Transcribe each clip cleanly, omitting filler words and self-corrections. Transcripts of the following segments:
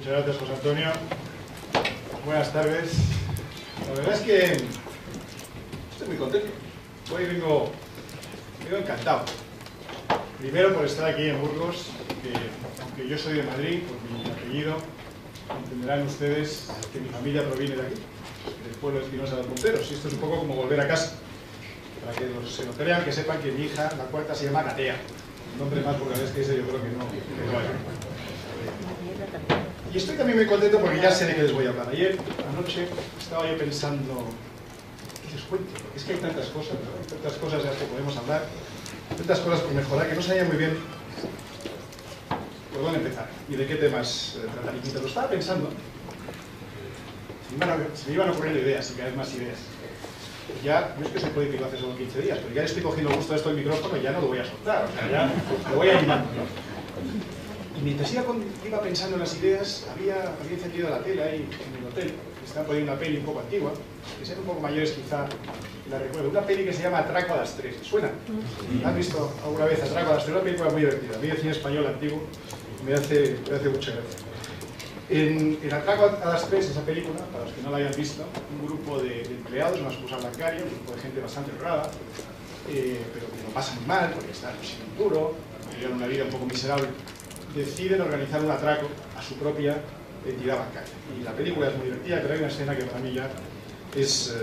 Muchas gracias, José Antonio. Buenas tardes. La verdad es que estoy muy contento. Hoy vengo encantado. Primero por estar aquí en Burgos, que aunque yo soy de Madrid, por mi apellido, entenderán ustedes que mi familia proviene de aquí, del pueblo de Espinosa de los Monteros. Y esto es un poco como volver a casa. Para que se lo crean, que sepan que mi hija, la cuarta, se llama Catea. Un nombre más burgalés que ese yo creo que no hay. Y estoy también muy contento porque ya sé de qué les voy a hablar. Ayer, anoche, estaba yo pensando, ¿qué les cuento? Porque es que hay tantas cosas, ¿no? Hay tantas cosas de las que podemos hablar, tantas cosas por mejorar, que no sabía muy bien por dónde empezar y de qué temas tratar. Y mientras lo estaba pensando, se me iban ocurriendo ideas y cada vez más ideas. Ya, no es que soy político hace solo 15 días, pero ya estoy cogiendo gusto a esto del micrófono y ya no lo voy a soltar, o sea, ya lo voy animando, ¿no? Y mientras iba pensando en las ideas, había encendido la tele ahí en el hotel, que estaba poniendo una peli un poco antigua, que sean un poco mayores quizá la recuerdo, una peli que se llama Atraco a las 3, ¿suena? ¿Han visto alguna vez Atraco a las 3? Una película muy divertida, a mí de cine español antiguo me hace mucha gracia. En Atraco a las 3, esa película, para los que no la hayan visto, un grupo de empleados, una sucursal bancaria, un grupo de gente bastante honrada, pero que lo pasa muy mal porque están sin un duro, viven una vida un poco miserable, deciden organizar un atraco a su propia entidad bancaria. Y la película es muy divertida, pero hay una escena que para mí ya es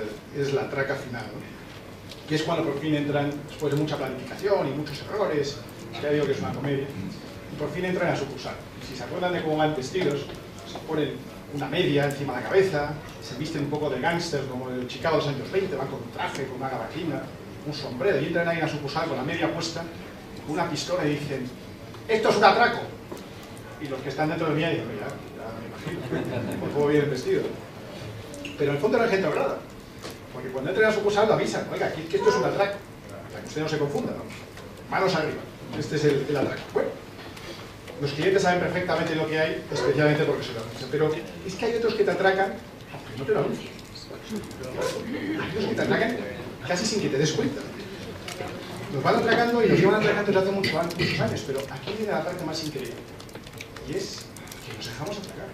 la traca final, ¿no? Que es cuando por fin entran, después de mucha planificación y muchos errores, ya digo que es una comedia, y por fin entran a sucursal. Si se acuerdan de cómo van vestidos, se ponen una media encima de la cabeza, se visten un poco de gángsters como el Chicago de los años 20, van con un traje, con una gabardina, un sombrero, y entran ahí en la sucursal con la media puesta, con una pistola y dicen: ¡esto es un atraco! Y los que están dentro de mí dicen: ya me imagino, por cómo vienen vestidos. Pero en el fondo la gente honrada, porque cuando entran a la sucursal lo avisan: oiga, que esto es un atraco, para que usted no se confunda, ¿no? Manos arriba, este es el atraco. Bueno, los clientes saben perfectamente lo que hay, especialmente porque se lo anuncian, pero es que hay otros que te atracan aunque no te lo anuncian. Hay otros que te atracan casi sin que te des cuenta. Nos van atracando y nos llevan atracando desde hace muchos años, pero aquí viene la parte más increíble, y es que nos dejamos atracar.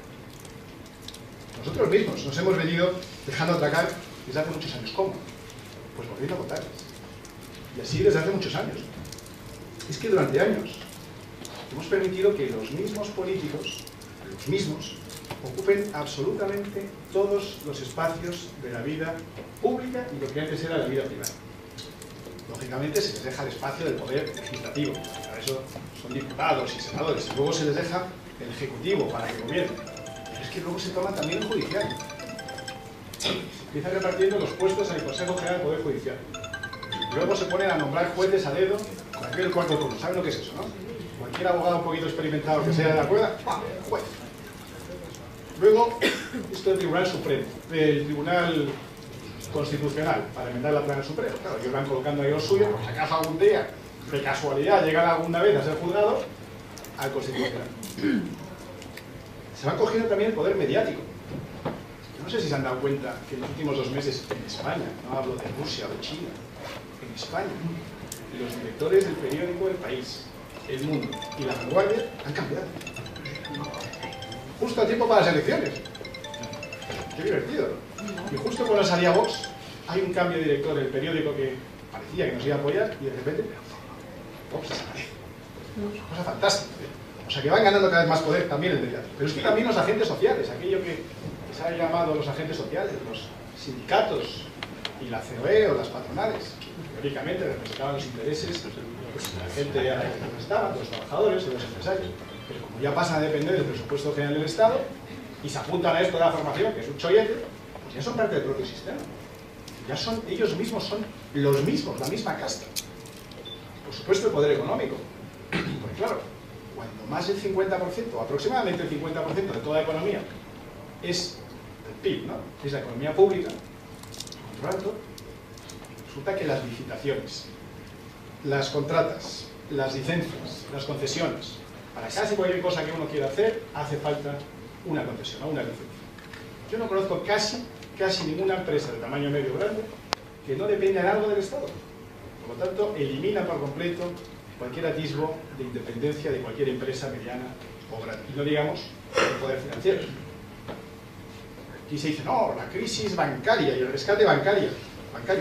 Nosotros mismos nos hemos venido dejando atracar desde hace muchos años. ¿Cómo? Pues volviendo a votar. Y así desde hace muchos años. Es que durante años hemos permitido que los mismos políticos, los mismos, ocupen absolutamente todos los espacios de la vida pública y lo que antes era la vida privada. Lógicamente se les deja el espacio del poder legislativo, para eso son diputados y senadores, y luego se les deja el ejecutivo para que gobierne. Pero es que luego se toma también el judicial. Se empiezan repartiendo los puestos en el Consejo General del Poder Judicial. Luego se ponen a nombrar jueces a dedo con aquel cuarto turno. ¿Saben lo que es eso, no? Cualquier abogado un poquito experimentado que sea de la cuerda, ¡pam!, juez. Luego, esto del Tribunal Supremo, del Tribunal Constitucional, para enmendar la plana suprema. Claro, ellos van colocando ahí los suyos, por si acaso algún día, de casualidad, llegan alguna vez a ser juzgados al Constitucional. Se van cogiendo también el poder mediático. Yo no sé si se han dado cuenta que en los últimos 2 meses en España, no hablo de Rusia o de China, en España, los directores del periódico El País, El Mundo y La Vanguardia han cambiado. Justo a tiempo para las elecciones. Qué divertido, ¿no? Y justo cuando salía Vox, hay un cambio de director del periódico que parecía que nos iba a apoyar y de repente Vox desaparece. Es una cosa fantástica, ¿eh? O sea que van ganando cada vez más poder también el mediático. Pero es que también los agentes sociales, aquello que se ha llamado los agentes sociales, los sindicatos y la COE o las patronales, teóricamente representaban los intereses pues, de la gente a la que representaban, de los trabajadores, de los empresarios. Pero como ya pasan a depender del presupuesto general del Estado y se apuntan a esto de la formación, que es un chollete, pues ya son parte del propio sistema. Ya son, ellos mismos son los mismos, la misma casta. Por supuesto el poder económico. Porque claro, cuando más del 50%, o aproximadamente el 50% de toda la economía es el PIB, ¿no? Es la economía pública, controlando, resulta que las licitaciones, las contratas, las licencias, las concesiones, para casi cualquier cosa que uno quiera hacer, hace falta una concesión o una licencia. Yo no conozco casi ninguna empresa de tamaño medio o grande que no dependa en algo del Estado. Por lo tanto, elimina por completo cualquier atisbo de independencia de cualquier empresa mediana o grande. Y no digamos el poder financiero. Aquí se dice, no, la crisis bancaria y el rescate bancario.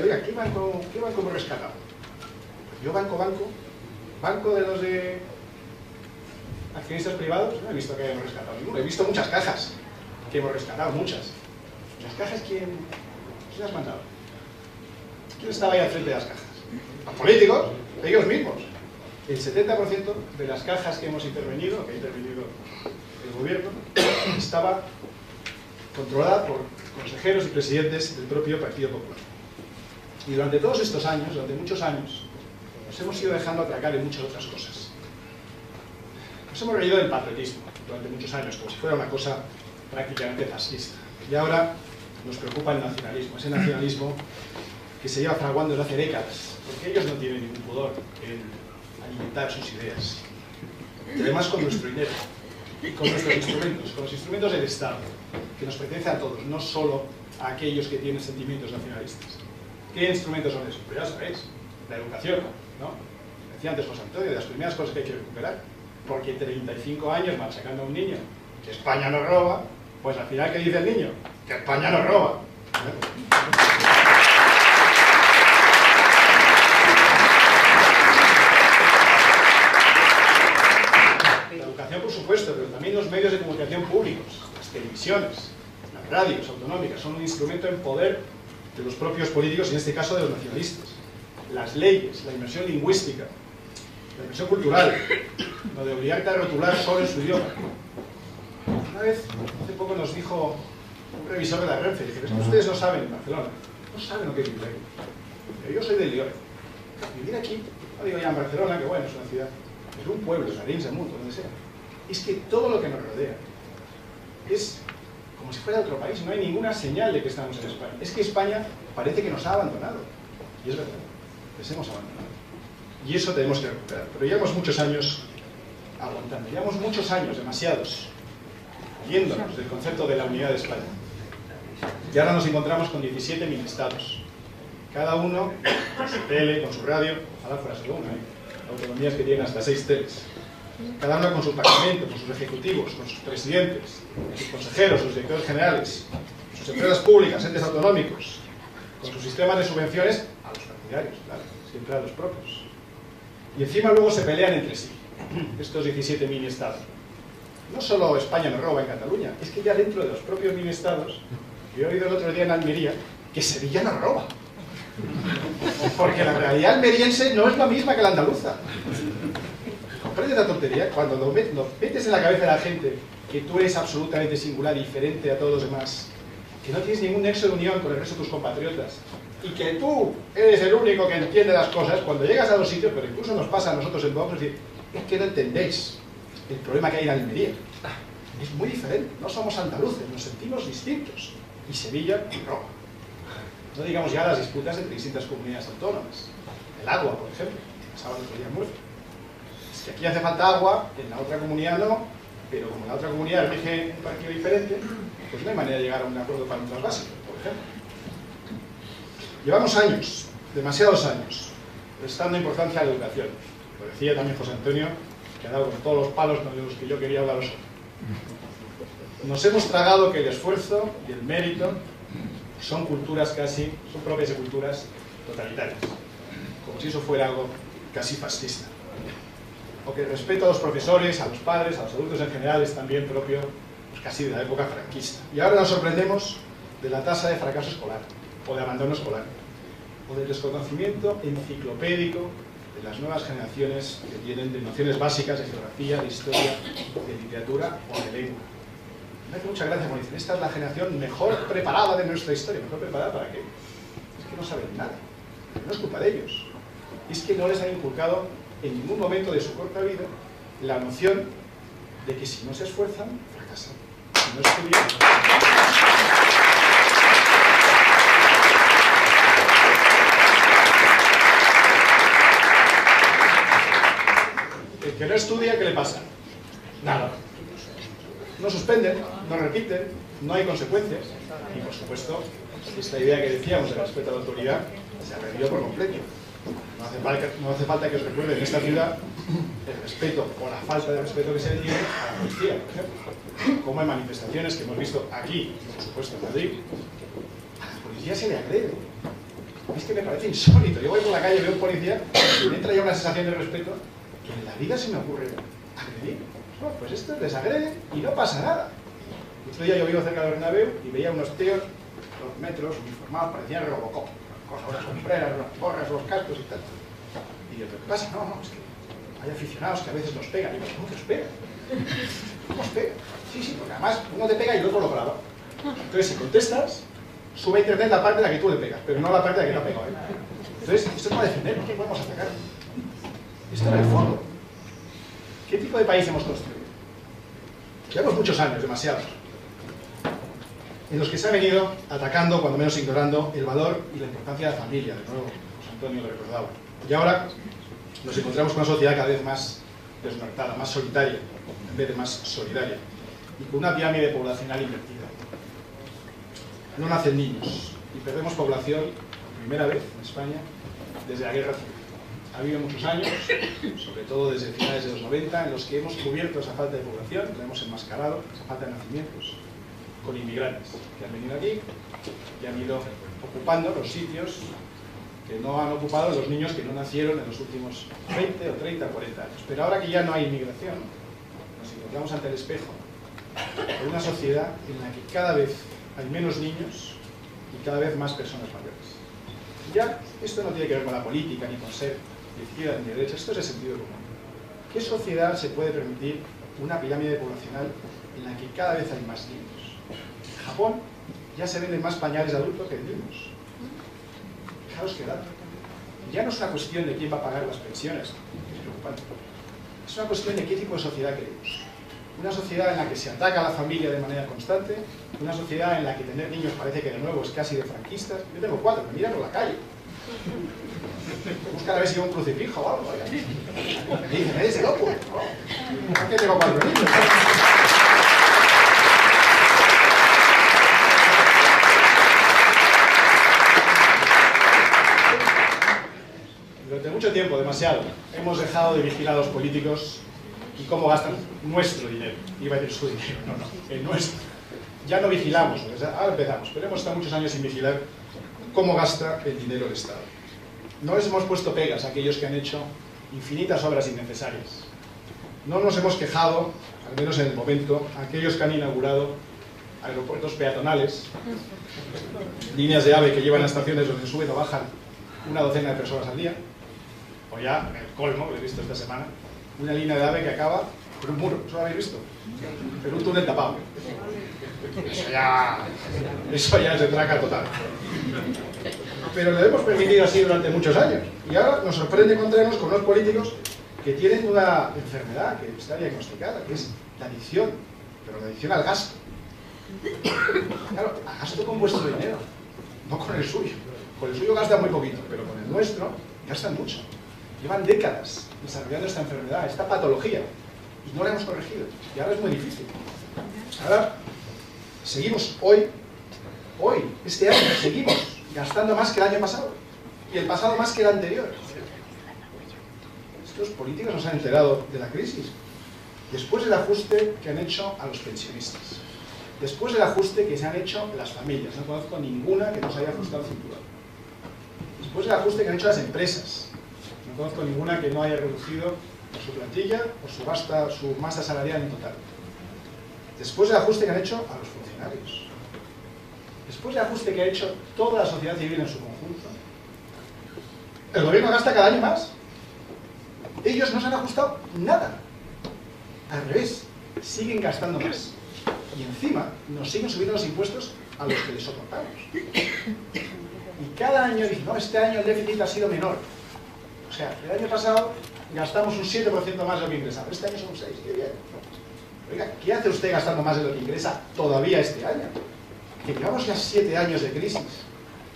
Oiga, ¿qué banco hemos rescatado? Pues yo banco de los de accionistas privados, no he visto que hayamos rescatado ninguno. He visto muchas cajas que hemos rescatado, muchas. ¿Las cajas quién las ha mandado? ¿Quién estaba ahí al frente de las cajas? Los políticos, ellos mismos. El 70% de las cajas que hemos intervenido, que ha intervenido el gobierno, estaba controlada por consejeros y presidentes del propio Partido Popular. Y durante todos estos años, durante muchos años, nos hemos ido dejando atracar en muchas otras cosas. Nos hemos reído del patriotismo durante muchos años, como si fuera una cosa prácticamente fascista. Y ahora nos preocupa el nacionalismo, ese nacionalismo que se lleva fraguando desde hace décadas, porque ellos no tienen ningún pudor en alimentar sus ideas. Y además con nuestro dinero y con nuestros instrumentos, con los instrumentos del Estado, que nos pertenecen a todos, no solo a aquellos que tienen sentimientos nacionalistas. ¿Qué instrumentos son esos? Pues ya sabéis, la educación, ¿no? Decía antes José Antonio, de las primeras cosas que hay que recuperar, porque 35 años machacando a un niño, que España nos roba, pues al final, ¿qué dice el niño? Que España nos roba. La educación, por supuesto, pero también los medios de comunicación públicos, las televisiones, las radios autonómicas, son un instrumento en poder de los propios políticos, y en este caso de los nacionalistas. Las leyes, la inmersión lingüística, la inmersión cultural, lo de obligarte a rotular solo en su idioma. Una vez, hace poco nos dijo un revisor de la Renfe, dice, es que ustedes no saben en Barcelona, no saben lo que es vivir aquí. Yo soy de Lyon. Vivir aquí, no digo ya en Barcelona, que bueno, es una ciudad, es un pueblo, es Arenys de Munt, donde sea. Es que todo lo que nos rodea es como si fuera de otro país, no hay ninguna señal de que estamos en España. Es que España parece que nos ha abandonado. Y es verdad, les hemos abandonado. Y eso tenemos que recuperar. Pero llevamos muchos años aguantando, llevamos muchos años, demasiados, yéndonos del concepto de la unidad de España. Y ahora nos encontramos con 17 mini-estados. Cada uno con su tele, con su radio, ahora fuera solo una, autonomías que tienen hasta 6 teles. Cada uno con su parlamento, con sus ejecutivos, con sus presidentes, sus consejeros, sus directores generales, sus empresas públicas, entes autonómicos, con sus sistemas de subvenciones a los partidarios, claro, siempre a los propios. Y encima luego se pelean entre sí, estos 17 mini-estados. No solo España nos roba en Cataluña, es que ya dentro de los propios mini-estados, yo he oído el otro día en Almería, que Sevilla nos roba. Porque la realidad almeriense no es la misma que la andaluza. ¿Comprendes la tontería? Cuando lo metes en la cabeza de la gente que tú eres absolutamente singular, diferente a todos los demás, que no tienes ningún nexo de unión con el resto de tus compatriotas, y que tú eres el único que entiende las cosas, cuando llegas a los sitios, pero incluso nos pasa a nosotros en Vox, es que no entendéis el problema que hay en Almería. Es muy diferente, no somos andaluces, nos sentimos distintos. Y Sevilla roba. No digamos ya las disputas entre distintas comunidades autónomas. El agua, por ejemplo, pasaba el otro día en Murcia. Es que aquí hace falta agua, en la otra comunidad no, pero como la otra comunidad rige un partido diferente, pues no hay manera de llegar a un acuerdo para un trasvase, por ejemplo. Llevamos años, demasiados años, prestando importancia a la educación. Lo decía también José Antonio, que ha dado con todos los palos con los que yo quería hablaros hoy. Nos hemos tragado que el esfuerzo y el mérito son culturas casi, son propias de culturas totalitarias, como si eso fuera algo casi fascista. O que el respeto a los profesores, a los padres, a los adultos en general es también propio, pues, casi de la época franquista. Y ahora nos sorprendemos de la tasa de fracaso escolar, o de abandono escolar, o del desconocimiento enciclopédico de las nuevas generaciones que tienen de nociones básicas de geografía, de historia, de literatura o de lengua. Me hace mucha gracia cuando dicen, esta es la generación mejor preparada de nuestra historia. ¿Mejor preparada para qué? Es que no saben nada. No es culpa de ellos. Es que no les han inculcado en ningún momento de su corta vida la noción de que si no se esfuerzan, fracasan. Si no estudian... El que no estudia, ¿qué le pasa? Nada. No suspenden, no repiten, no hay consecuencias. Y por supuesto, esta idea que decíamos de respeto a la autoridad se ha perdido por completo. No hace falta que os recuerde en esta ciudad el respeto o la falta de respeto que se le tiene a la policía, por ejemplo. Como hay manifestaciones que hemos visto aquí, por supuesto en Madrid, a la policía se le agrede. Es que me parece insólito. Yo voy por la calle y veo un policía y me entra ya una sensación de respeto que en la vida se me ocurre agredir. No, pues esto les agrede y no pasa nada. El otro día yo vivo cerca del Bernabéu y veía unos tíos, 2 metros, uniformados, parecían Robocop. Con las sombreras, las gorras, los cascos y tal. Y yo, ¿qué pasa? No, es que hay aficionados que a veces nos pegan. Y digo, ¿cómo que os pegan? ¿Cómo os pegan? Sí, porque además uno te pega y el otro lo graba. Entonces, si contestas, sube a internet la parte de la que tú le pegas, pero no la parte de la que te ha pegado. Entonces, esto es para defendernos, no podemos atacar. Esto en el fondo. ¿Qué tipo de país hemos construido? Llevamos muchos años, demasiados, en los que se ha venido atacando, cuando menos ignorando, el valor y la importancia de la familia. De nuevo, José Antonio lo recordaba. Y ahora nos encontramos con una sociedad cada vez más desnortada, más solitaria, en vez de más solidaria, y con una pirámide poblacional invertida. No nacen niños, y perdemos población por primera vez en España desde la Guerra Civil. Ha habido muchos años, sobre todo desde finales de los 90, en los que hemos cubierto esa falta de población, la hemos enmascarado, esa falta de nacimientos, con inmigrantes que han venido aquí y han ido ocupando los sitios que no han ocupado los niños que no nacieron en los últimos 20 o 30 o 40 años. Pero ahora que ya no hay inmigración, nos encontramos ante el espejo de una sociedad en la que cada vez hay menos niños y cada vez más personas mayores. Ya esto no tiene que ver con la política, ni con ser de izquierda ni de derecha, esto es de sentido común. ¿Qué sociedad se puede permitir una pirámide poblacional en la que cada vez hay más niños? En Japón ya se venden más pañales de adultos que de niños. Fijaos qué dato. Ya no es una cuestión de quién va a pagar las pensiones, que es preocupante. Es una cuestión de qué tipo de sociedad queremos. Una sociedad en la que se ataca a la familia de manera constante, una sociedad en la que tener niños parece que de nuevo es casi de franquistas. Yo tengo 4, me miran por la calle. Buscan a ver si llevo un crucifijo o algo. Me dicen, eres loco. No, ¿por qué tengo 4 niños? Durante mucho tiempo, demasiado, hemos dejado de vigilar a los políticos y cómo gastan nuestro dinero. Iba a decir su dinero, no, el nuestro. Ya no vigilamos, ahora empezamos, pero hemos estado muchos años sin vigilar cómo gasta el dinero del Estado. No les hemos puesto pegas a aquellos que han hecho infinitas obras innecesarias. No nos hemos quejado, al menos en el momento, a aquellos que han inaugurado aeropuertos peatonales, líneas de AVE que llevan a estaciones donde suben o bajan una docena de personas al día, o ya, el colmo, lo he visto esta semana, una línea de AVE que acaba por un muro, ¿eso lo habéis visto? Pero un túnel tapado. Eso ya es de traca total. Pero lo hemos permitido así durante muchos años. Y ahora nos sorprende encontrarnos con unos políticos que tienen una enfermedad que está diagnosticada, que es la adicción, pero la adicción al gasto. Claro, a gasto con vuestro dinero, no con el suyo. Con el suyo gastan muy poquito, pero con el nuestro gastan mucho. Llevan décadas desarrollando esta enfermedad, esta patología, y no la hemos corregido. Y ahora es muy difícil. Ahora seguimos este año, seguimos gastando más que el año pasado, y el pasado más que el anterior. Estos políticos nos han enterado de la crisis después del ajuste que han hecho a los pensionistas, después del ajuste que se han hecho a las familias. No conozco ninguna que no se haya ajustado el cinturón. Después del ajuste que han hecho las empresas, no conozco ninguna que no haya reducido su plantilla o su masa salarial en total. Después del ajuste que han hecho a los funcionarios, después del ajuste que ha hecho toda la sociedad civil en su conjunto, el gobierno gasta cada año más. Ellos no se han ajustado nada. Al revés, siguen gastando más. Y encima nos siguen subiendo los impuestos a los que les soportamos. Y cada año dicen, no, este año el déficit ha sido menor. O sea, el año pasado gastamos un 7% más de lo que ingresamos. Este año son un 6%, qué bien. Oiga, ¿qué hace usted gastando más de lo que ingresa todavía este año? Que llevamos ya 7 años de crisis.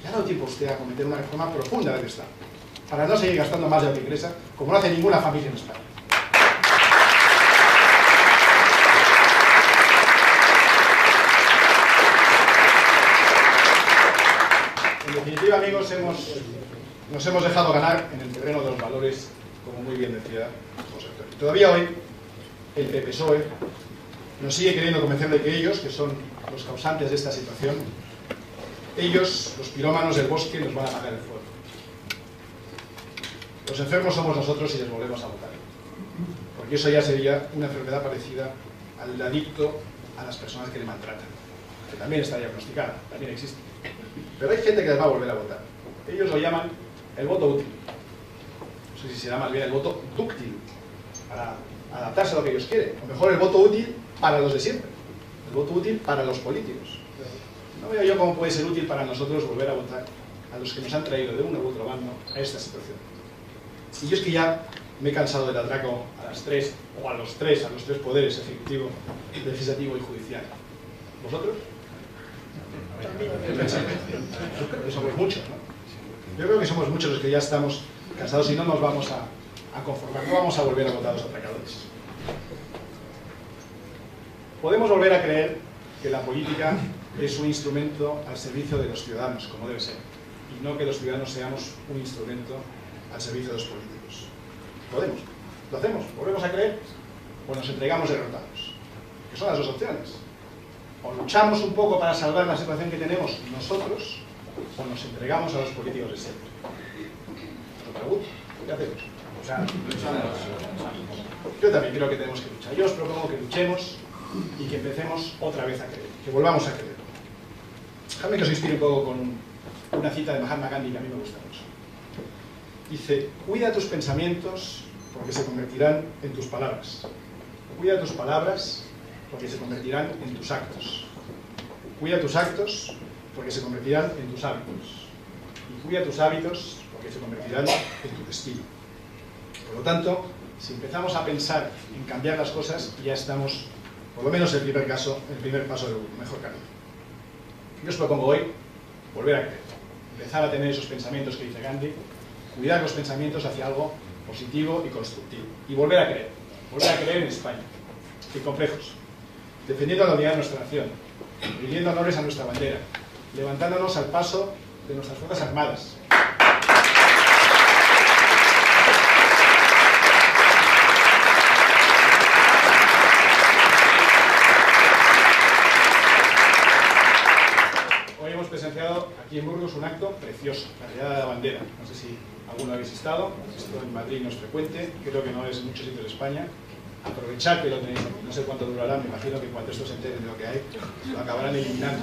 Ya ha dado tiempo usted a cometer una reforma profunda del Estado, para no seguir gastando más de lo que ingresa, como no hace ninguna familia en España. En definitiva, amigos, hemos nos hemos dejado ganar en el terreno de los valores, como muy bien decía José Antonio. Todavía hoy el PP-PSOE nos sigue queriendo convencer de que ellos, que son los causantes de esta situación, ellos, los pirómanos del bosque, nos van a apagar el fuego. Los enfermos somos nosotros y les volvemos a votar. Porque eso ya sería una enfermedad parecida al adicto a las personas que le maltratan, que también está diagnosticada, también existe. Pero hay gente que les va a volver a votar. Ellos lo llaman el voto útil. No sé si será más bien el voto dúctil, para adaptarse a lo que ellos quieren. O mejor el voto útil para los de siempre. El voto útil para los políticos. No veo yo cómo puede ser útil para nosotros volver a votar a los que nos han traído de uno u otro bando a esta situación. Y yo es que ya me he cansado del atraco a las tres, o a los tres poderes, ejecutivo, legislativo y judicial. ¿Vosotros? Yo creo que somos muchos, ¿no? Yo creo que somos muchos los que ya estamos cansados y no nos vamos a conformar, no vamos a volver a votar a los atracadores. Podemos volver a creer que la política es un instrumento al servicio de los ciudadanos, como debe ser, y no que los ciudadanos seamos un instrumento al servicio de los políticos. Podemos, lo hacemos, volvemos a creer, o nos entregamos derrotados, que son las dos opciones. O luchamos un poco para salvar la situación que tenemos nosotros, o nos entregamos a los políticos de siempre. Os pregunto, ¿qué hacemos? O sea, luchamos. Yo también creo que tenemos que luchar. Yo os propongo que luchemos y que empecemos otra vez a creer, que volvamos a creer. Déjame que os inspire un poco con una cita de Mahatma Gandhi que a mí me gusta mucho. Dice, cuida tus pensamientos porque se convertirán en tus palabras. Cuida tus palabras porque se convertirán en tus actos. Cuida tus actos porque se convertirán en tus hábitos. Y cuida tus hábitos porque se convertirán en tu destino. Por lo tanto, si empezamos a pensar en cambiar las cosas, ya estamos, por lo menos el primer paso del mejor camino. Yo os propongo hoy volver a creer, empezar a tener esos pensamientos que dice Gandhi, cuidar los pensamientos hacia algo positivo y constructivo, y volver a creer en España, sin complejos, defendiendo la unidad de nuestra nación, rindiendo honores a nuestra bandera, levantándonos al paso de nuestras fuerzas armadas. Hoy hemos presenciado aquí en Burgos un acto precioso, la retirada de la bandera. No sé si alguno habéis estado, esto en Madrid no es frecuente, creo que no es en muchos sitios de España. Aprovechad que lo tenéis aquí, no sé cuánto durará, me imagino que cuando estos se enteren de lo que hay, lo acabarán eliminando.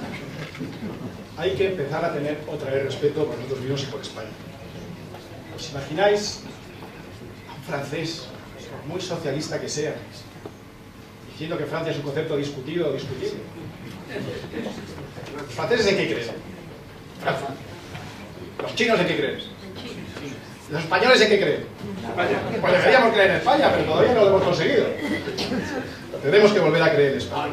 Hay que empezar a tener otra vez respeto por nosotros mismos y por España. ¿Os imagináis a un francés, por muy socialista que sea, diciendo que Francia es un concepto discutido o discutible? ¿Los franceses en qué creen? Francia. ¿Los chinos en qué creen? ¿Los españoles en qué creen? Pues deberíamos creer en España, pero todavía no lo hemos conseguido. Tenemos que volver a creer en España.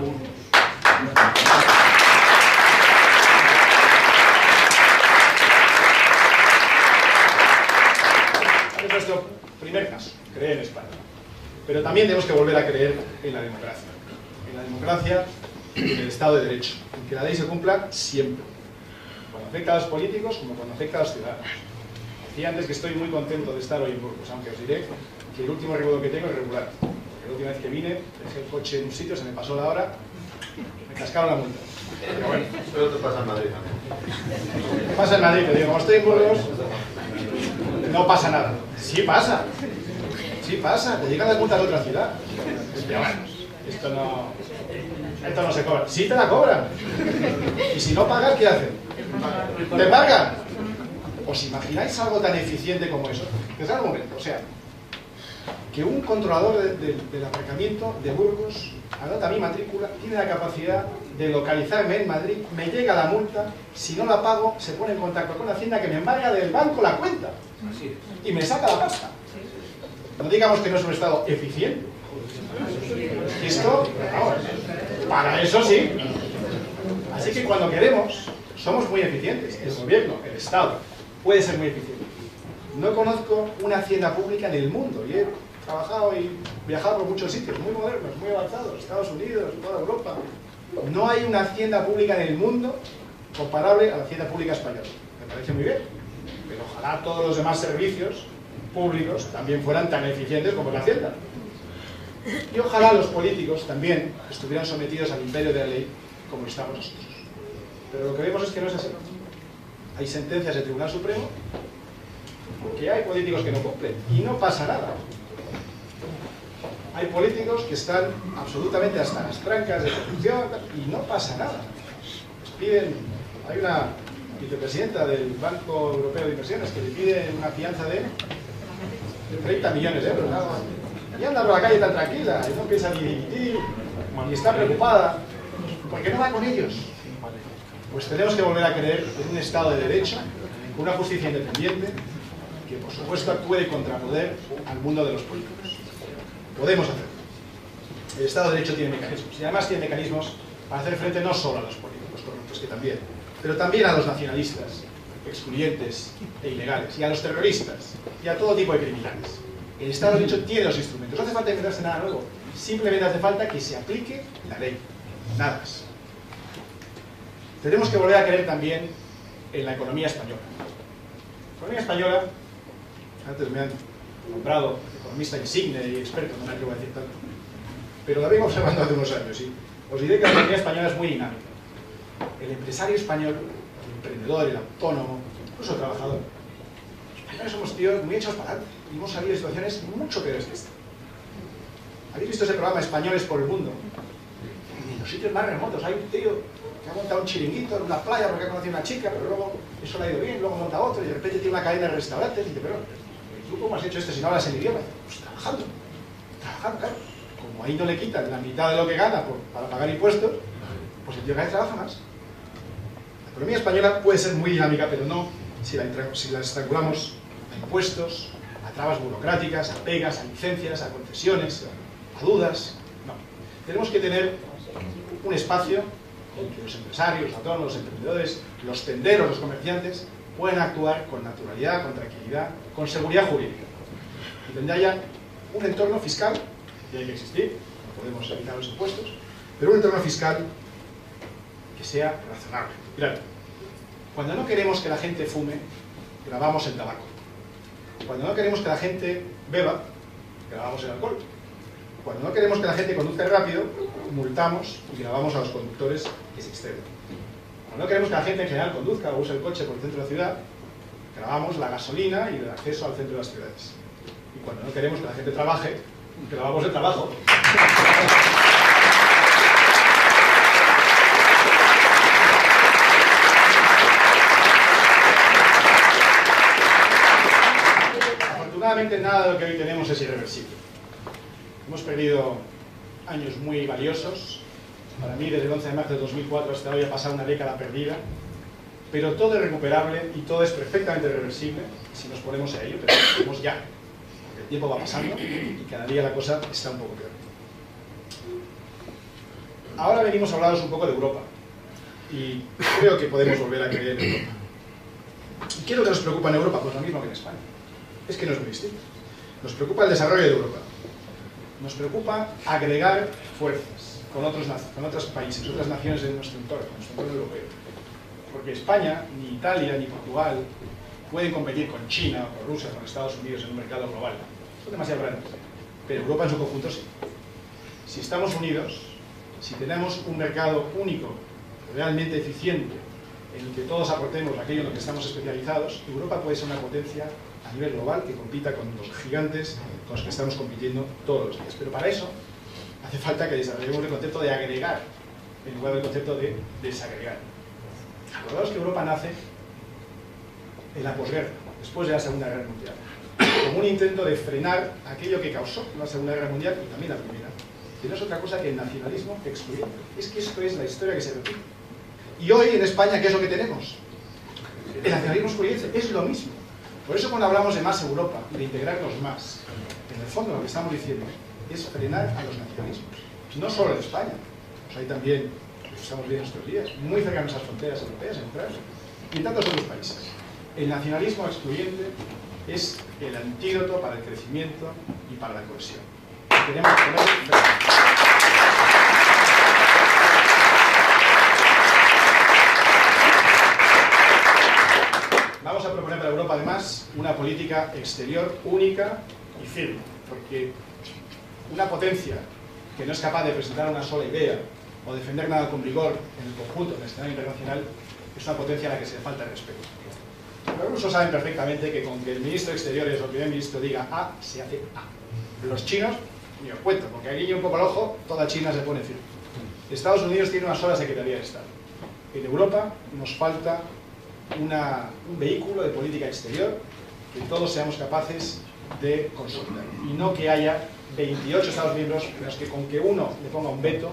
Es nuestro primer caso, creer en España. Pero también tenemos que volver a creer en la democracia. En la democracia y en el Estado de Derecho. En que la ley se cumpla siempre. Cuando afecta a los políticos como cuando afecta a los ciudadanos. Decía antes que estoy muy contento de estar hoy en Burgos, aunque os diré que el último recuerdo que tengo es regular. Porque la última vez que vine, dejé el coche en un sitio, se me pasó la hora, me cascaron la multa. Pero bueno. Pero te pasa en Madrid también. ¿Qué pasa en Madrid? Te digo, como estoy en Burgos, no pasa nada. Sí pasa. Sí pasa. Te llegan las multas de otra ciudad. Pero bueno, esto no se cobra. Sí te la cobran. Y si no pagas, ¿qué hacen? ¿Te pagan? ¿Os imagináis algo tan eficiente como eso? Pensad un momento, o sea, que un controlador del aparcamiento de Burgos anota mi matrícula, tiene la capacidad de localizarme en Madrid, me llega la multa, si no la pago, se pone en contacto con la Hacienda que me embarga del banco la cuenta y me saca la pasta. No digamos que no es un Estado eficiente. Esto, vamos, para eso sí. Así que cuando queremos, somos muy eficientes. El gobierno, el Estado, puede ser muy eficiente. No conozco una hacienda pública en el mundo y he trabajado y viajado por muchos sitios muy modernos, muy avanzados, Estados Unidos, toda Europa. No hay una hacienda pública en el mundo comparable a la hacienda pública española. Me parece muy bien. pero ojalá todos los demás servicios públicos también fueran tan eficientes como la Hacienda. Y ojalá los políticos también estuvieran sometidos al imperio de la ley como estamos nosotros. Pero lo que vemos es que no es así. Hay sentencias del Tribunal Supremo que hay políticos que no cumplen y no pasa nada. Hay políticos que están absolutamente hasta las trancas de corrupción y no pasa nada. Les piden, hay una vicepresidenta del Banco Europeo de Inversiones que le pide una fianza de 30 millones de euros. Nada. Y anda por la calle tan tranquila y no piensa ni dimitir y está preocupada porque no va con ellos. Pues tenemos que volver a creer en un Estado de Derecho, con una justicia independiente, que por supuesto actúe de contrapoder al mundo de los políticos. Podemos hacerlo. El Estado de Derecho tiene mecanismos, y además tiene mecanismos para hacer frente no solo a los políticos corruptos, que también, pero también a los nacionalistas, excluyentes e ilegales, y a los terroristas, y a todo tipo de criminales. El Estado de Derecho tiene los instrumentos, no hace falta inventarse nada nuevo, simplemente hace falta que se aplique la ley, nada más. Tenemos que volver a creer también en la economía española. La economía española, antes me han nombrado economista insigne y experto, no me atrevo a decir tanto, pero la vengo observando hace unos años, y os diré que la economía española es muy dinámica. El empresario español, el emprendedor, el autónomo, incluso el trabajador, los españoles somos tíos muy hechos para adelante y hemos salido de situaciones mucho peores que esta. ¿Habéis visto ese programa Españoles por el Mundo? En los sitios más remotos hay un tío que ha montado un chiringuito en una playa porque ha conocido a una chica, pero luego eso le ha ido bien, luego monta otro y de repente tiene una cadena de restaurantes y dice, pero ¿tú cómo has hecho esto si no hablas el idioma? Pues trabajando, claro. Como ahí no le quitan la mitad de lo que gana para pagar impuestos, pues el tío cada vez trabaja más. La economía española puede ser muy dinámica, pero no si la estrangulamos a impuestos, a trabas burocráticas, a pegas, a licencias, a concesiones, a dudas. No. Tenemos que tener un espacio en que los empresarios, los autónomos, los emprendedores, los tenderos, los comerciantes pueden actuar con naturalidad, con tranquilidad, con seguridad jurídica. Y donde haya un entorno fiscal, que hay que existir, no podemos evitar los impuestos, pero un entorno fiscal que sea razonable. Mirad, cuando no queremos que la gente fume, grabamos el tabaco. Cuando no queremos que la gente beba, grabamos el alcohol. Cuando no queremos que la gente conduzca rápido, multamos y grabamos a los conductores que se exceden. Cuando no queremos que la gente en general conduzca o use el coche por el centro de la ciudad, grabamos la gasolina y el acceso al centro de las ciudades. Y cuando no queremos que la gente trabaje, grabamos el trabajo. Afortunadamente nada de lo que hoy tenemos es irreversible. Hemos perdido años muy valiosos. Para mí, desde el 11 de marzo de 2004 hasta hoy ha pasado una década perdida. Pero todo es recuperable y todo es perfectamente reversible si nos ponemos a ello, pero lo hacemos ya. Porque el tiempo va pasando y cada día la cosa está un poco peor. Ahora venimos a hablaros un poco de Europa. Y creo que podemos volver a creer en Europa. ¿Y qué es lo que nos preocupa en Europa? Pues lo mismo que en España. Es que no es muy distinto. Nos preocupa el desarrollo de Europa. Nos preocupa agregar fuerzas con otros países, otras naciones de nuestro entorno europeo. Porque España, ni Italia, ni Portugal pueden competir con China, con Rusia, con Estados Unidos en un mercado global. Son demasiado grandes. Pero Europa en su conjunto sí. Si estamos unidos, si tenemos un mercado único, realmente eficiente, en el que todos aportemos aquello en lo que estamos especializados, Europa puede ser una potencia a nivel global que compita con los gigantes con los que estamos compitiendo todos los días. Pero para eso hace falta que desarrollemos el concepto de agregar en lugar del concepto de desagregar. Acordaos que Europa nace en la posguerra, después de la Segunda Guerra Mundial, como un intento de frenar aquello que causó la Segunda Guerra Mundial y también la Primera, que no es otra cosa que el nacionalismo excluyente. Es que esto es la historia que se repite. Y hoy en España, ¿qué es lo que tenemos? El nacionalismo excluyente es lo mismo. Por eso cuando hablamos de más Europa, de integrarnos más, en el fondo lo que estamos diciendo es frenar a los nacionalismos. No solo en España, pues hay también, estamos viendo estos días, muy cercanos a las fronteras europeas, en Ucrania, y en tantos otros países. El nacionalismo excluyente es el antídoto para el crecimiento y para la cohesión. Tenemos que poner Vamos a proponer para Europa, además, política exterior única y firme, porque una potencia que no es capaz de presentar una sola idea o defender nada con vigor en el conjunto del escenario internacional es una potencia a la que se le falta el respeto. Los rusos saben perfectamente que con que el ministro de Exteriores o el primer ministro diga A, se hace A. Los chinos, ni os cuento, porque guiño un poco el ojo, toda China se pone firme. Estados Unidos tiene una sola Secretaría de Estado. En Europa nos falta un vehículo de política exterior que todos seamos capaces de consolidar. Y no que haya 28 Estados miembros en los que con que uno le ponga un veto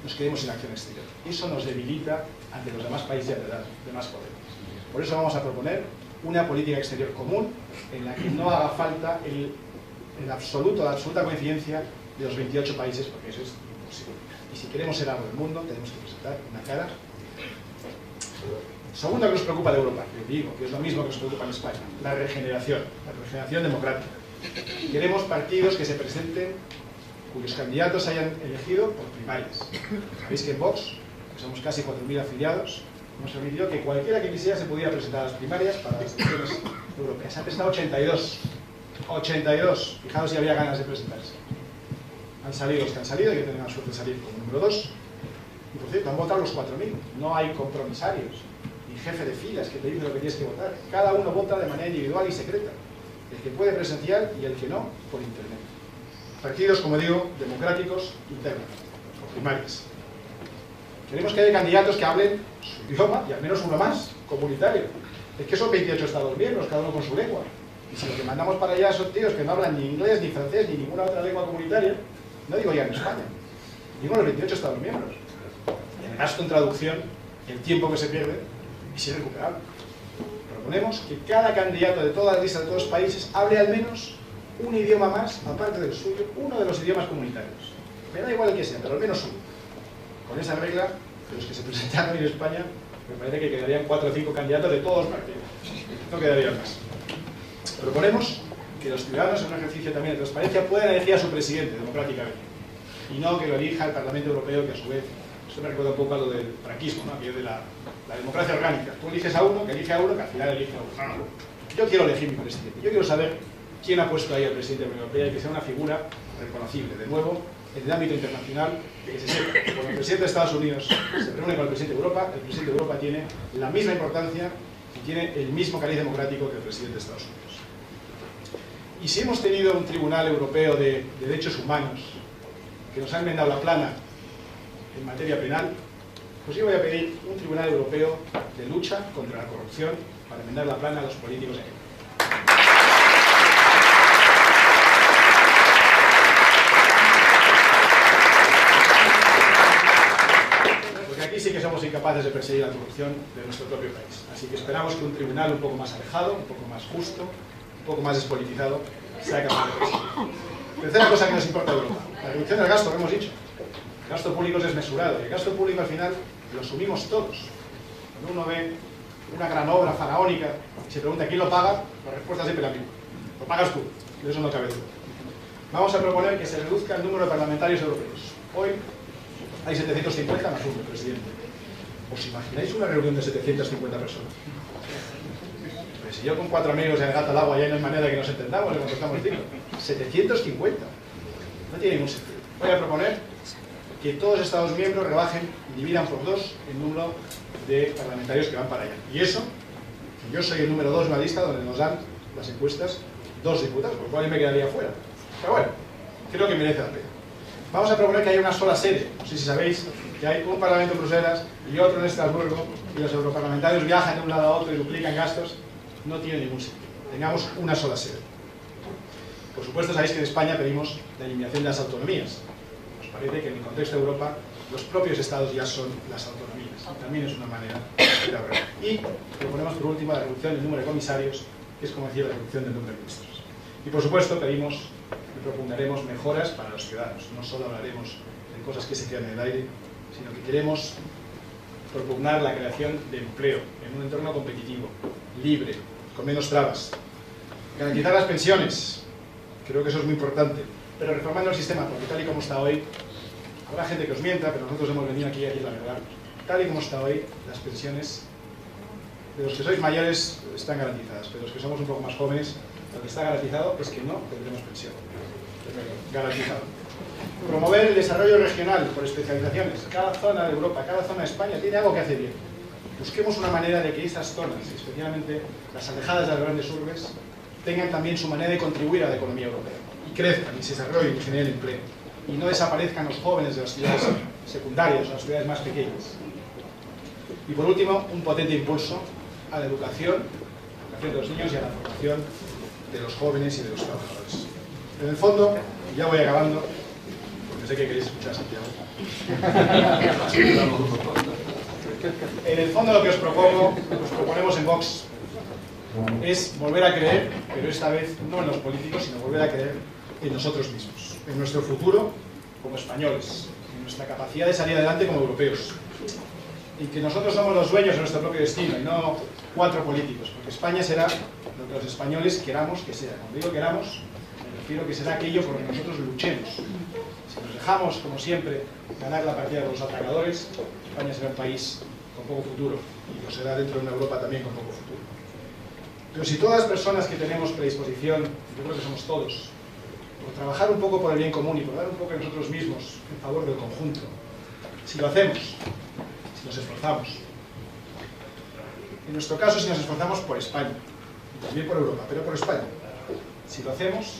nos quedemos sin acción exterior. Eso nos debilita ante los demás países y ante las demás potencias. Por eso vamos a proponer una política exterior común en la que no haga falta la absoluta coincidencia de los 28 países, porque eso es imposible. Y si queremos ser algo del mundo, tenemos que presentar una cara. Segundo que nos preocupa de Europa, que digo que es lo mismo que nos preocupa en España, la regeneración democrática. Queremos partidos que se presenten, cuyos candidatos se hayan elegido por primarias. Sabéis que en Vox, que somos casi 4.000 afiliados, hemos permitido que cualquiera que quisiera se pudiera presentar a las primarias para las elecciones europeas. Se han presentado 82. 82. Fijaos si había ganas de presentarse. Han salido los que han salido, hay que tener la suerte de salir como número 2. Y por cierto, han votado los 4.000. No hay compromisarios, ni jefe de filas que te dice lo que tienes que votar. Cada uno vota de manera individual y secreta. El que puede presencial y el que no, por internet. Partidos, como digo, democráticos internos, o primarias. Queremos que haya candidatos que hablen su idioma, y al menos uno más, comunitario. Es que son 28 Estados miembros, cada uno con su lengua. Y si lo que mandamos para allá son tíos que no hablan ni inglés, ni francés, ni ninguna otra lengua comunitaria, no digo ya en España, digo en los 28 Estados miembros. Y el gasto en traducción, el tiempo que se pierde, es irrecuperable. Proponemos que cada candidato de todas las listas de todos los países hable al menos un idioma más, aparte del suyo, uno de los idiomas comunitarios. Me da igual el que sea, pero al menos uno. Con esa regla, de los que se presentaron en España, me parece que quedarían 4 o 5 candidatos de todos los partidos. No quedarían más. Proponemos que los ciudadanos, en un ejercicio también de transparencia, puedan elegir a su presidente democráticamente. Y no que lo elija el Parlamento Europeo, que a su vez, esto me recuerda un poco a lo del franquismo, ¿no? Aquello de la democracia orgánica. Tú eliges a uno, que elige a uno, que al final elige a uno. Yo quiero elegir mi presidente. Yo quiero saber quién ha puesto ahí al presidente de la Unión Europea y que sea una figura reconocible. De nuevo, en el ámbito internacional, que se sepa que cuando el presidente de Estados Unidos se reúne con el presidente de Europa, el presidente de Europa tiene la misma importancia y tiene el mismo cariz democrático que el presidente de Estados Unidos. Y si hemos tenido un Tribunal Europeo de Derechos Humanos que nos ha enmendado la plana en materia penal, pues yo voy a pedir un Tribunal Europeo de lucha contra la corrupción para enmendar la plana a los políticos de Europa. Porque aquí sí que somos incapaces de perseguir la corrupción de nuestro propio país. Así que esperamos que un tribunal un poco más alejado, un poco más justo, un poco más despolitizado, sea capaz de perseguir. Tercera cosa que nos importa a Europa, la reducción del gasto, lo hemos dicho. El gasto público es desmesurado y el gasto público al final lo asumimos todos. Cuando uno ve una gran obra faraónica y se pregunta quién lo paga, la respuesta siempre es la misma. Lo pagas tú, de eso no cabe duda. Vamos a proponer que se reduzca el número de parlamentarios europeos. Hoy hay 750 más uno, presidente. ¿Os imagináis una reunión de 750 personas? Pues si yo con 4 amigos en el gato al agua ya no hay manera de que nos entendamos, le contestamos 5. 750. No tiene ningún sentido. Voy a proponer que todos los Estados miembros rebajen y dividan por 2 el número de parlamentarios que van para allá. Y eso, yo soy el número 2 en una lista donde nos dan las encuestas 2 diputados, por lo cual yo me quedaría fuera. Pero bueno, creo que merece la pena. Vamos a proponer que haya una sola sede. No sé si sabéis que hay un parlamento en Bruselas y otro en Estrasburgo y los europarlamentarios viajan de un lado a otro y duplican gastos. No tiene ningún sentido. Tengamos una sola sede. Por supuesto, sabéis que en España pedimos la eliminación de las autonomías. Nos parece que en el contexto de Europa los propios estados ya son las autonomías. También es una manera de ahorrar. Y proponemos por último la reducción del número de comisarios, que es como decir la reducción del número de ministros. Y por supuesto pedimos y propugnaremos mejoras para los ciudadanos. No solo hablaremos de cosas que se quedan en el aire, sino que queremos propugnar la creación de empleo en un entorno competitivo, libre, con menos trabas. Garantizar las pensiones, creo que eso es muy importante, pero reformando el sistema, porque tal y como está hoy, habrá gente que os mienta, pero nosotros hemos venido aquí a decir la verdad. Tal y como está hoy, las pensiones de los que sois mayores están garantizadas, pero los que somos un poco más jóvenes, lo que está garantizado es que no tendremos pensión. Garantizado. Promover el desarrollo regional por especializaciones. Cada zona de Europa, cada zona de España tiene algo que hacer bien. Busquemos una manera de que esas zonas, especialmente las alejadas de las grandes urbes, tengan también su manera de contribuir a la economía europea y crezcan y se desarrollen y generen empleo y no desaparezcan los jóvenes de las ciudades secundarias o las ciudades más pequeñas. Y por último, un potente impulso a la educación de los niños y a la formación de los jóvenes y de los trabajadores. En el fondo, y ya voy acabando, porque sé que queréis escuchar a Santiago. En el fondo lo que os proponemos en Vox es volver a creer, pero esta vez no en los políticos, sino volver a creer en nosotros mismos, en nuestro futuro como españoles, en nuestra capacidad de salir adelante como europeos, y que nosotros somos los dueños de nuestro propio destino y no 4 políticos, porque España será lo que los españoles queramos que sea. Cuando digo queramos, me refiero que será aquello por lo que nosotros luchemos. Si nos dejamos, como siempre, ganar la partida con los atacadores, España será un país con poco futuro, y lo será dentro de una Europa también con poco futuro. Pero si todas las personas que tenemos predisposición, yo creo que somos todos, por trabajar un poco por el bien común y por dar un poco de nosotros mismos en favor del conjunto, si lo hacemos, si nos esforzamos, en nuestro caso si nos esforzamos por España, y también por Europa, pero por España, si lo hacemos,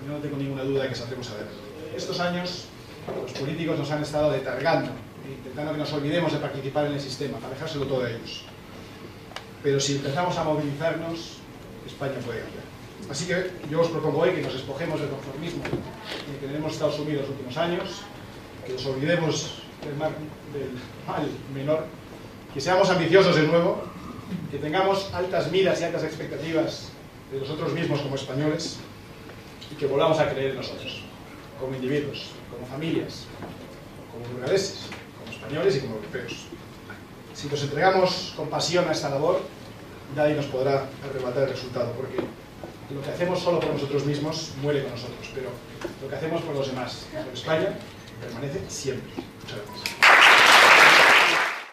yo no tengo ninguna duda de que saldremos a ver. Estos años los políticos nos han estado letargando, intentando que nos olvidemos de participar en el sistema, para dejárselo todo a ellos. Pero si empezamos a movilizarnos, España puede cambiar. Así que yo os propongo hoy que nos despojemos del conformismo en el que hemos estado sumidos los últimos años, que nos olvidemos del mal menor, que seamos ambiciosos de nuevo, que tengamos altas miras y altas expectativas de nosotros mismos como españoles y que volvamos a creer en nosotros, como individuos, como familias, como burgaleses, como españoles y como europeos. Si nos entregamos con pasión a esta labor, nadie nos podrá arrebatar el resultado, porque lo que hacemos solo por nosotros mismos muere con nosotros, pero lo que hacemos por los demás, por España, permanece siempre. Muchas gracias.